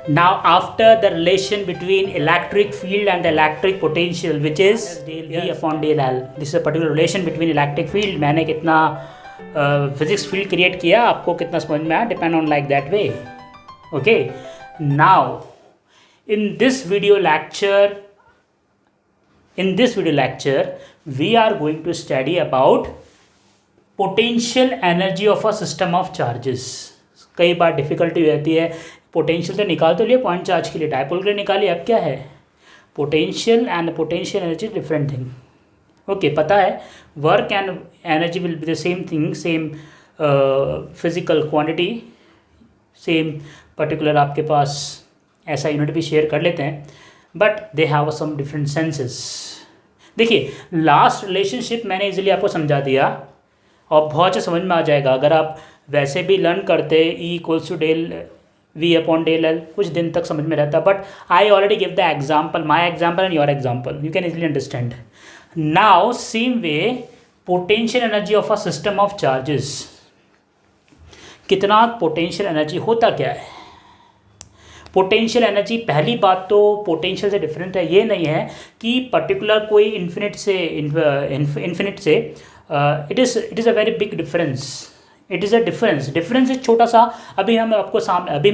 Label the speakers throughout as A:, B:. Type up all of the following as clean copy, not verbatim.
A: Now after the relation between electric field and the electric potential, which is del V upon del L, this is a particular relation between electric field. मैंने कितना physics field create किया, आपको कितना समझ में आया, depend on like that way. Okay, now in this video lecture we are going to study about potential energy of a system of charges. कई बार difficulty रहती है, पोटेंशियल तो निकाल तो लिया पॉइंट चार्ज के लिए, डायपोल के लिए निकाली, अब क्या है potential and potential energy different thing. Okay, पता है work and energy will be the same thing, same physical quantity, same particular आपके पास ऐसा यूनिट भी शेयर कर लेते हैं, but they have some different senses. देखिए लास्ट रिलेशनशिप मैंने इजीली आपको समझा दिया और बहुत से समझ में आ जाएगा. अगर आप वैसे भी लर्न करते E equals to del V upon del L, कुछ दिन तक समझ में रहता, but I already give the example, my example and your example, you can easily understand. Now same way potential energy of a system of charges. कितना potential energy होता क्या है? पोटेंशियल एनर्जी, पहली बात तो पोटेंशियल से डिफरेंट है, ये नहीं है कि पर्टिकुलर कोई इन्फिनिट से it is a very big difference. It is a difference is छोटा सा. अभी मैं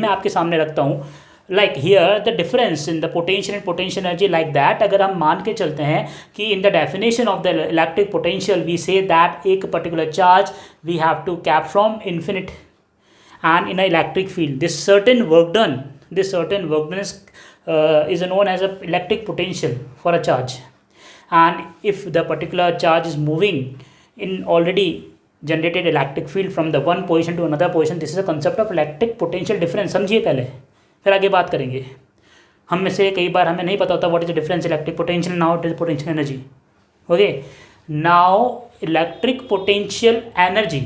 A: आपके सामने रखता हूँ, like here the difference in the potential and potential energy like that. अगर हम मान के चलते हैं कि in the definition of the electric potential we say that एक particular charge we have to cap from infinite and in an electric field this certain work done is known as a electric potential for a charge. And if the particular charge is moving in already generated electric field from the one position to another position, this is a concept of electric potential difference. समझिए पहले, फिर आगे बात करेंगे. हम में से कई बार हमें नहीं पता होता what is the difference electric potential, now it is potential energy. Okay, now electric potential energy.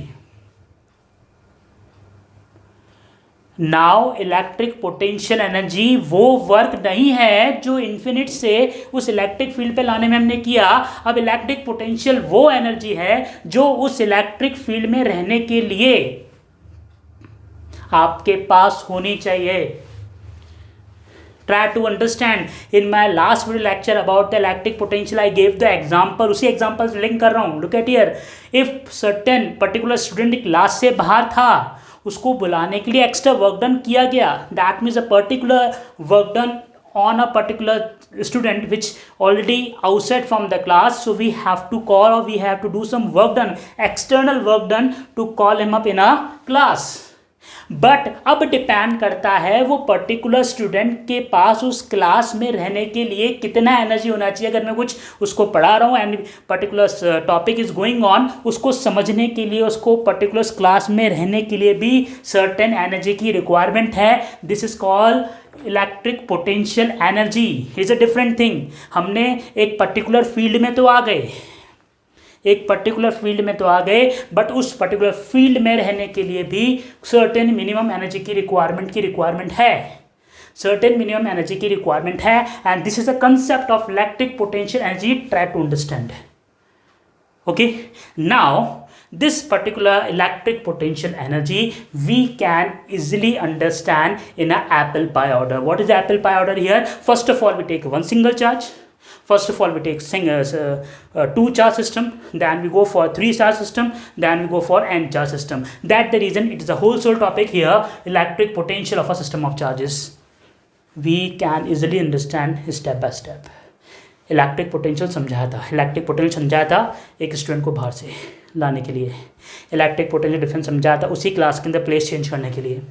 A: Now electric potential energy वो वर्क नहीं है जो इन्फिनिट से उस इलेक्ट्रिक फील्ड पे लाने में हमने किया. अब इलेक्ट्रिक पोटेंशियल वो एनर्जी है जो उस इलेक्ट्रिक फील्ड में रहने के लिए आपके पास होनी चाहिए. Try to understand. In my last video lecture about the electric potential, I gave the example. उसी example से link कर रहा हूँ. Look at here. If certain particular student class से बाहर था, उसको बुलाने के लिए एक्स्ट्रा वर्क डन किया गया. That means a particular work done on a particular student which already outside from the class, so we have to call or we have to do some work done, external work done to call him up in a class. But अब depend करता है वो particular student के पास उस class में रहने के लिए कितना एनर्जी होना चाहिए. अगर मैं कुछ उसको पढ़ा रहा हूँ and particular topic is going on, उसको समझने के लिए, उसको पर्टिकुलर क्लास में रहने के लिए भी सर्टेन एनर्जी की रिक्वायरमेंट है. This is called electric potential energy. Is a different thing. हमने एक पर्टिकुलर फील्ड में तो आ गए, बट उस पर्टिकुलर फील्ड में रहने के लिए भी सर्टेन मिनिमम एनर्जी की रिक्वायरमेंट है. And this is a concept of electric potential energy. Try to understand. Okay, now this particular electric potential energy we can easily understand in a apple pie order. What is the apple pie order here? First of all, we take one single charge. First of all, we take two charge system, then we go for 3 charge system, then we go for n charge system. That's the reason it is a whole sole topic here, electric potential of a system of charges. We can easily understand step by step. Electric potential समझाया था एक student को बाहर से लाने के लिए. Electric potential difference समझाया था उसी क्लास के अंदर प्लेस चेंज करने के लिए.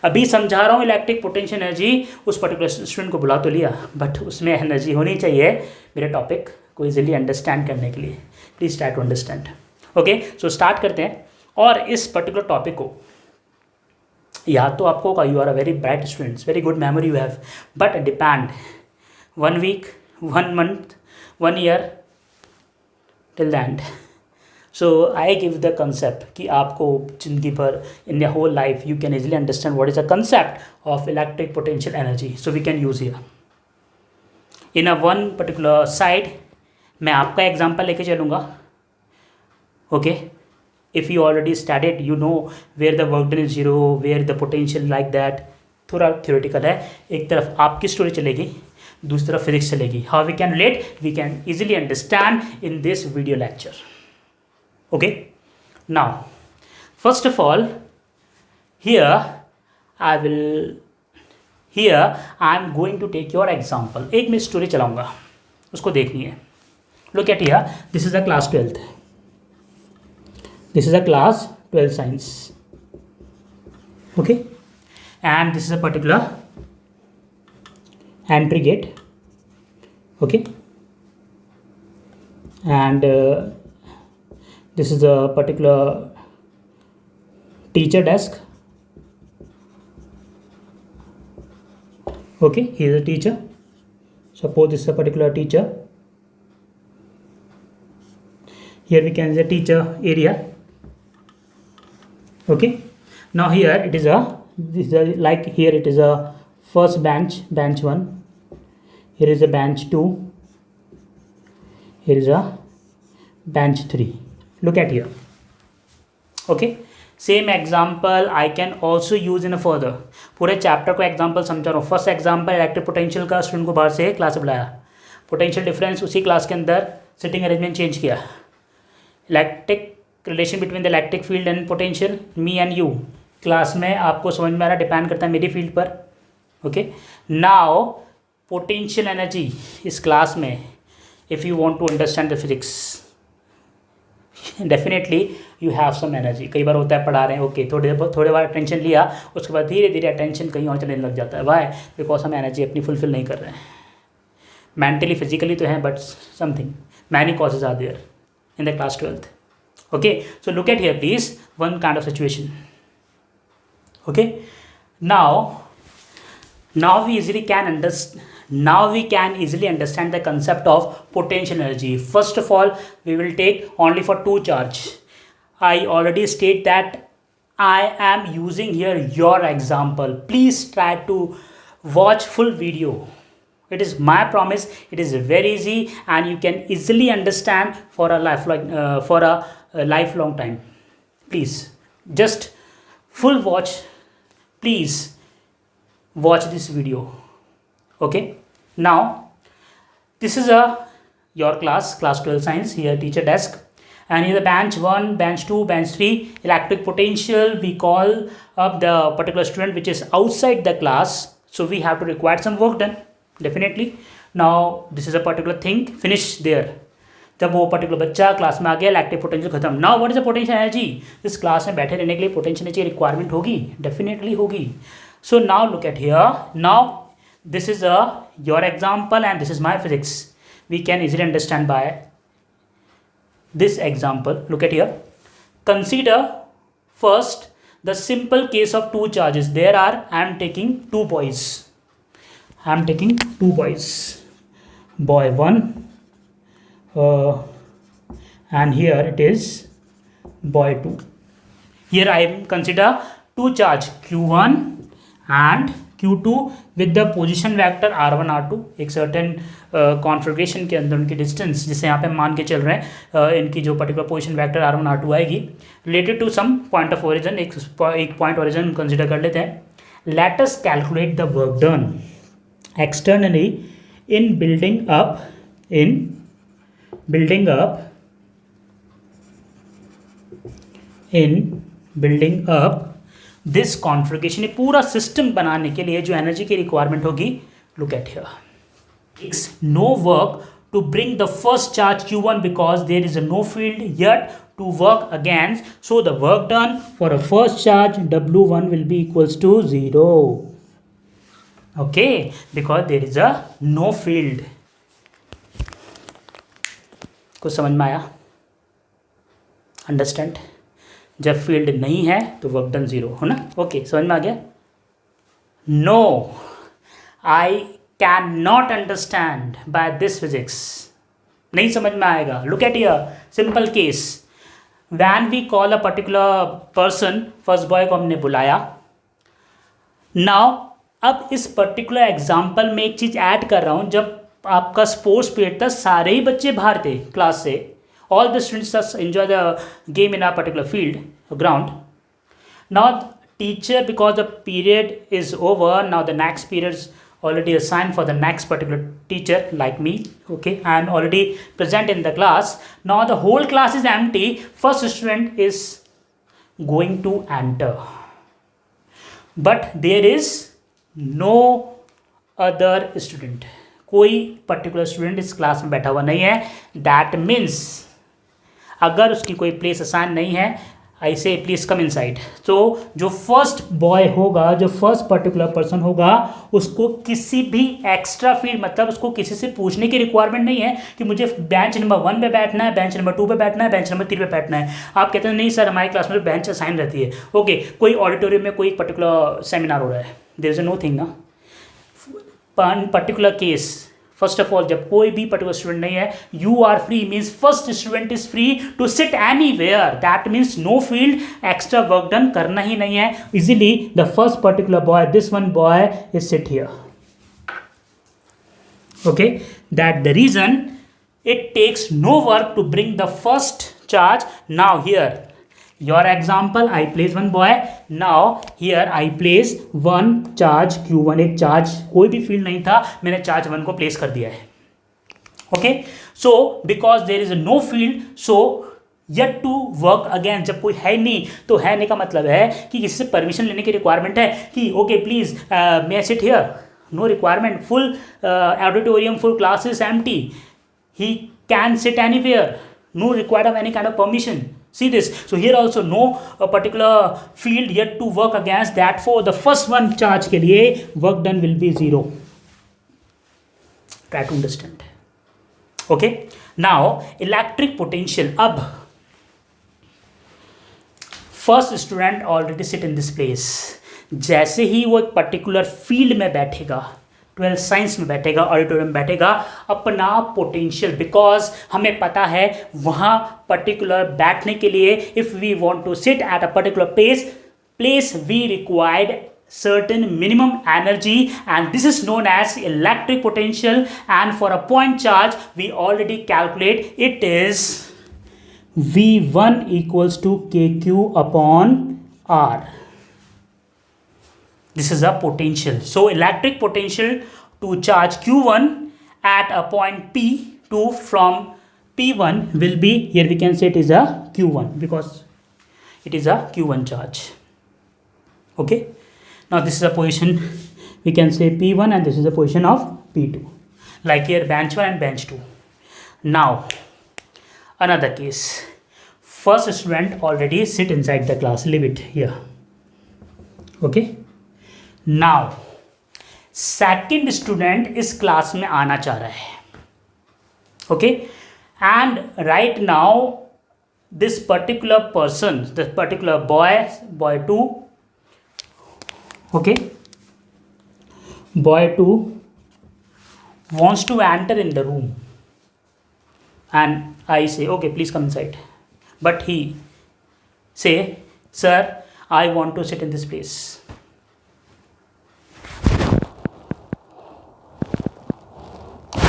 A: अभी समझा रहा हूँ इलेक्ट्रिक पोटेंशियल एनर्जी. उस पर्टिकुलर स्टूडेंट को बुला तो लिया, बट उसमें एनर्जी होनी चाहिए मेरे टॉपिक को इजीली अंडरस्टैंड करने के लिए. Please try to understand. Okay, so start करते हैं. और इस पर्टिकुलर टॉपिक को याद तो आपको होगा, you are a very bright students, very good memory you have, but depend 1 week, 1 month, 1 year till the end. So I give the concept कि आपको जिंदगी भर in your whole life you can easily understand what is the concept of electric potential energy. So we can use here. In a one particular side, मैं आपका example लेके चलूँगा. Okay, if you already studied, you know where the work done is 0, where the potential like that. थोड़ा theoretical है, एक तरफ आपकी story चलेगी, दूसरी तरफ फिजिक्स चलेगी. How we can relate, we can easily understand in this video lecture. Okay, now first of all here I am going to take your example. एक मैं स्टोरी चलाऊंगा, उसको देखनी है. Look at here, this is a class 12th. This is a class 12 science. Okay, and this is a particular entry gate. Okay, and this is a particular teacher desk. Okay, he is a teacher. Suppose this is a particular teacher. Here we can see teacher area. Okay, now here it is like here it is a first bench, bench 1. Here is a bench 2. Here is a bench 3. Look at here. Okay, same example I can also use in a further. पूरे chapter को example समझा रहा हूँ. First example electric potential का, student को बाहर से class बुलाया, पोटेंशियल डिफरेंस उसी क्लास के अंदर सिटिंग अरेंजमेंट चेंज किया. Electric relation between the electric field and potential, me and you, class में आपको समझ में आ रहा, डिपेंड करता है मेरी फील्ड पर. ओके, नाउ पोटेंशियल एनर्जी इस क्लास में, if you want to understand the physics, definitely you have some energy. कई बार होता है पढ़ा रहे हैं, ओके, थोड़े बार अटेंशन लिया, उसके बाद धीरे धीरे अटेंशन कहीं और चलने लग जाता है. वाई? बिकॉज हम एनर्जी अपनी फुलफिल नहीं कर रहे हैं. मेंटली फिजिकली तो हैं, but something many causes are there in the class 12th. Okay, so look at here please one kind of situation. Okay, now we can easily understand the concept of potential energy. First of all, we will take only for two charge. I already state that I am using here your example. Please try to watch full video. It is my promise. It is very easy and you can easily understand for a lifelong time. Please just full watch. Please watch this video. Okay, now this is your class 12 science. Here teacher desk, and here the bench 1, bench 2, bench 3. Electric potential, we call up the particular student which is outside the class, so we have to require some work done, definitely. Now this is a particular thing finish there. जब वो particular बच्चा class में आ गया, electric potential खत्म. Now what is the potential energy? इस class में बैठे रहने के लिए पोटेंशियल एनर्जी रिक्वायरमेंट होगी, डेफिनेटली होगी. So now look at here. Now this is your example and this is my physics. We can easily understand by this example. Look at here. Consider first the simple case of two charges. There are, I am taking two boys. Boy 1 and here it is boy 2. Here I consider two charge Q1 and Q2 with the position vector R1 R2. एक certain configuration के अंदर उनकी distance, जिसे यहाँ पे मान के चल रहे हैं इनकी जो particular position vector R1 R2 आएगी, related to some point of origin. एक पॉइंट ओरिजिन कंसिडर कर लेते हैं. Let us calculate the work done externally in building up this configuration. पूरा सिस्टम बनाने के लिए जो एनर्जी की रिक्वायरमेंट होगी, look at here. It's no work to bring the first charge Q1 because there is no field yet to work against. So the work done for a first charge W1 will be equals to 0. Okay, because there is a no field. कुछ समझ में आया? Understand? जब field नहीं है तो work done 0 हो ना. ओके, समझ में आ गया? No, I can not understand by this physics. नहीं समझ में आएगा. Look at here, simple case. When we call a particular person, first boy को हमने बुलाया. नाउ अब इस पर्टिकुलर एग्जाम्पल में एक चीज़ ऐड कर रहा हूँ. जब आपका स्पोर्ट्स पीरियड था, सारे ही बच्चे बाहर थे क्लास से. All the students just enjoy the game in a particular field or ground. Now teacher, because the period is over, now the next period is already assigned for the next particular teacher like me. Okay, I am already present in the class. Now the whole class is empty. First student is going to enter, but there is no other student. कोई particular student इस class में बैठा हुआ नहीं है. That means अगर उसकी कोई प्लेस असाइन नहीं है, आई से प्लीज कम इनसाइड. तो जो फर्स्ट बॉय होगा, जो फर्स्ट पर्टिकुलर पर्सन होगा, उसको किसी भी एक्स्ट्रा फील्ड, मतलब उसको किसी से पूछने की रिक्वायरमेंट नहीं है कि मुझे बेंच नंबर 1 पे बैठना है, बेंच नंबर 2 पे बैठना है, बेंच नंबर 3 पे बैठना है. आप कहते हैं नहीं सर हमारी क्लास में बेंच असाइन रहती है. ओके, कोई ऑडिटोरियम में कोई पर्टिकुलर सेमिनार हो रहा है, देयर इज नो थिंग ना. Particular case, first of all जब कोई भी पर्टिकुलर स्टूडेंट नहीं है, you are free means first student is free to sit anywhere. That means no field, extra work done करना ही नहीं है. Easily the first particular boy, this one boy is sit here. Okay, that the reason it takes no work to bring the first charge. Now here your example, I place one boy. Now here I place one charge q1. एक charge, कोई भी field नहीं था, मैंने charge 1 को place कर दिया है. Okay, so because there is no field, so yet to work again. जब कोई है नहीं, तो है नहीं का मतलब है कि किसी से परमिशन लेने की रिक्वायरमेंट है कि okay please may I sit here. No requirement. Full auditorium, full classes empty. He can sit anywhere. No required of any kind of permission. See this. So here also no particular field yet to work against. That for the first one charge के लिए work done will be 0. Try to understand. Okay. Now electric potential. अब first student already sit in this place. जैसे ही वो एक particular field में बैठेगा, 12 science में बैठेगा, ऑडिटोरियम में बैठेगा, अपना पोटेंशियल, बिकॉज हमें पता है वहाँ पर्टिकुलर बैठने के लिए if we want to sit at a particular place we required certain minimum energy, and this is known as electric potential. And for a point charge we already calculate it is V1 equals to KQ upon R. This is a potential. So electric potential to charge Q1 at a point P2 from P1 will be, here we can say it is a Q1 because it is a Q1 charge. Okay. Now this is a position, we can say P1, and this is a position of P2. Like here bench 1 and bench 2. Now another case. First student already sit inside the class. Leave it here. Okay. Now second student इस class में आना चाह रहा है. Okay, and right now this particular person, this particular boy 2, okay, boy 2 wants to enter in the room, and I say okay please come inside, but he say sir I want to sit in this place.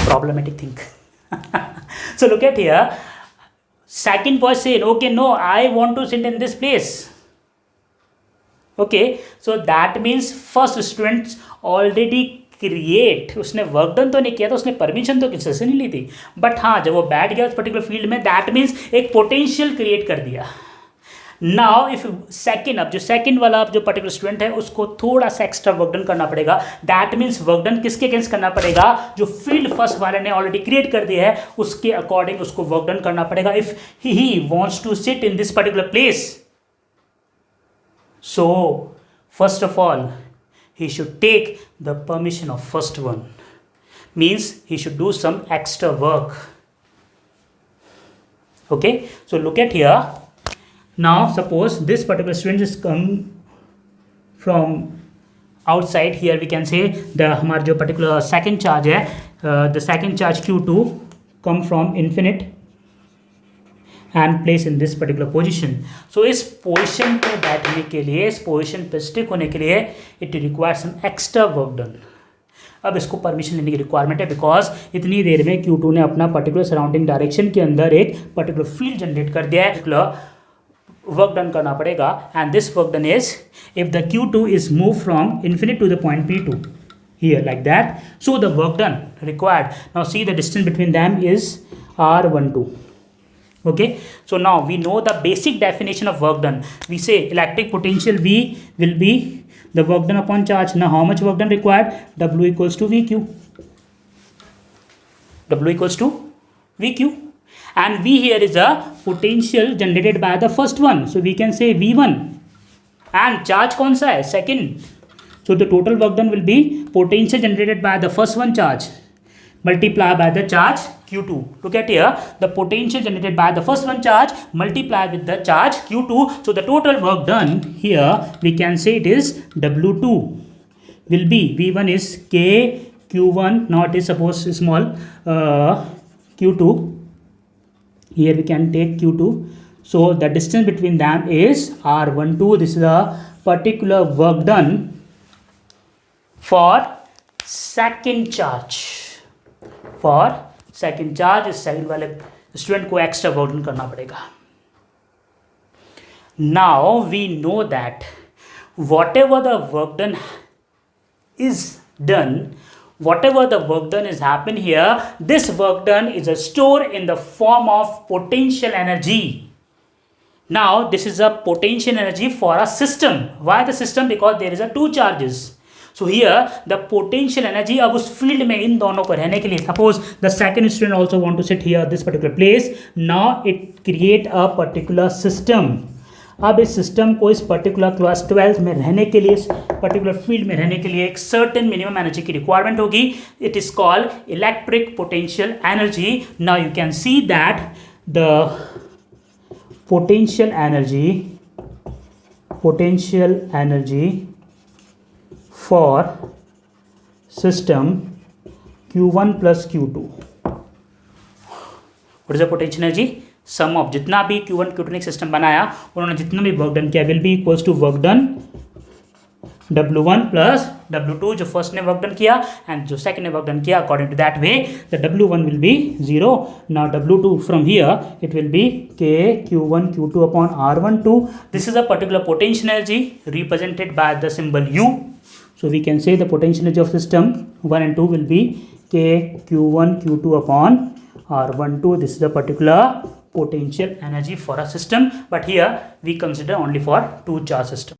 A: Problematic thing. So look at here, second boy said okay no I want to sit in this place. Okay, so that means first student already create, उसने work done तो नहीं किया था, उसने permission तो किसी से नहीं ली थी, बट हाँ जब वो बैठ गया उस पर्टिकुलर फील्ड में, दैट मीन्स एक पोटेंशियल क्रिएट कर दिया. नाउ इफ सेकंड, अब जो सेकंड वाला जो पर्टिकुलर स्टूडेंट है उसको थोड़ा सा एक्स्ट्रा वर्क डन करना पड़ेगा. दैट मीन्स वर्क डन किसके अगेंस्ट करना पड़ेगा, जो फील्ड फर्स्ट वाले ने ऑलरेडी क्रिएट कर दिया है उसके अकॉर्डिंग उसको वर्क डन करना पड़ेगा. If he wants to sit in this particular place, so first of all he should take the permission of first one, means he should do some extra work. Okay, so look at here. Now suppose this particular student is come from outside. Here we can say the हमारा जो particular second charge है, the second charge Q2 come from infinite and place in this particular position. So इस position पे बैठने के लिए, इस position पे स्टिक होने के लिए it requires some extra work done. अब इसको परमिशन लेने की रिक्वायरमेंट है, बिकॉज इतनी देर में Q2 ने अपना पर्टिकुलर सराउंडिंग डायरेक्शन के अंदर एक पर्टिकुलर फील्ड जनरेट कर दिया है, पर्टिकुलर वर्क डन करना पड़ेगा, and this work done is if the Q2 is moved from infinite to the point P2 here like that, so the work done required, now see the distance between them is R12. Okay, so now we know the basic definition of work done. We say electric potential V will be the work done upon charge. Now how much work done required? W equals to VQ. W equals to VQ, and V here is a potential generated by the first one, so we can say V1, and charge कौन सा है? Second. So the total work done will be potential generated by the first one charge multiplied by the charge Q2. Look at here, the potential generated by the first one charge multiplied with the charge Q2. So the total work done here, we can say it is W2 will be, V1 is K Q1, now it is suppose small Q2, here we can take Q2. So the distance between them is R12. This is a particular work done for second charge. For second charge, इस second वाले student को extra work done करना पड़ेगा. Now we know that whatever the work done is done, whatever the work done is happened here, this work done is a store in the form of potential energy. Now this is a potential energy for a system. Why the system? Because there is a two charges. So here the potential energy अब उस field में इन दोनों को रहने के लिए, suppose the second student also want to sit here this particular place, now it create a particular system. अब इस सिस्टम को इस पर्टिकुलर क्लास 12 में रहने के लिए, इस पर्टिकुलर फील्ड में रहने के लिए एक सर्टेन मिनिमम एनर्जी की रिक्वायरमेंट होगी. It is called electric potential energy. Now you can see that the potential energy for system Q1 plus Q2. What is the potential energy? Sum of जितना भी Q1 Q2 ने system बनाया, उन्होंने जितना भी work done किया, will be equals to work done W1 plus W2, जो first ने वर्क डन किया एंड जो सेकंड ने वर्क डन किया. According to that way the W1 will be 0. Now W2 from here it will be K Q1 Q2 upon R12. This is a particular potential energy represented by the symbol U. So we can say the potential energy of system 1 and 2 will be K Q1 Q2 upon R12. This is a particular potential energy for a system, but here we consider only for two charge system.